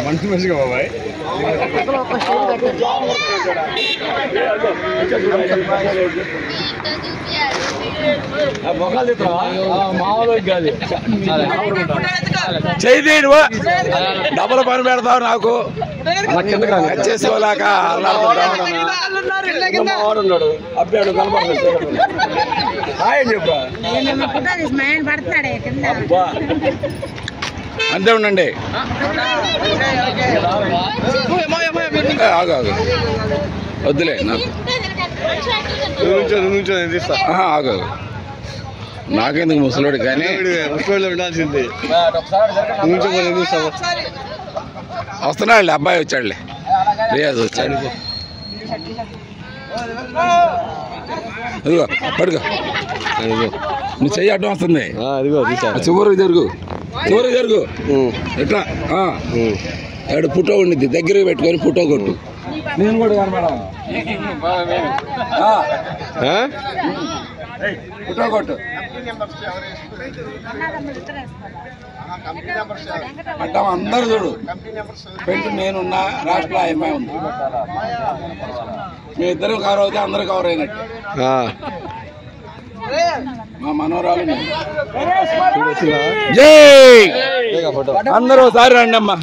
మంచి మంచిగా బాబాయ్ చేయి డబల్ పని పెడతావు నాకు చేసుకోలేక అబ్బాడు కనపడతాడు చెప్పా అంతే ఉండండి. ఆగు వద్దులే నాకు ఆగు నాకెందుకు ముసలోడు కానీ ఉండాల్సింది వస్తున్నాడులే అబ్బాయి వచ్చాడులే రియాజ్ వచ్చాడు. అదిగో పడుకో నువ్వు చెయ్యి అడ్డం వస్తుంది చివరికి జరుగు ఎట్లా ఆడు ఫోటో ఉండిద్ది దగ్గరికి పెట్టుకొని ఫోటో కొట్టు నేను కూడా కనపడాను ఫోటో కొట్టు అడ్డం అందరు చూడు పెంటు నేనున్నా రాష్ట్ర అమ్మాయి ఉంది మీ ఇద్దరు కవర్ అవుతే అందరూ కవర్ అయినట్టు మా మనోరాలు జై అందరూ ఒకసారి రండి అమ్మా.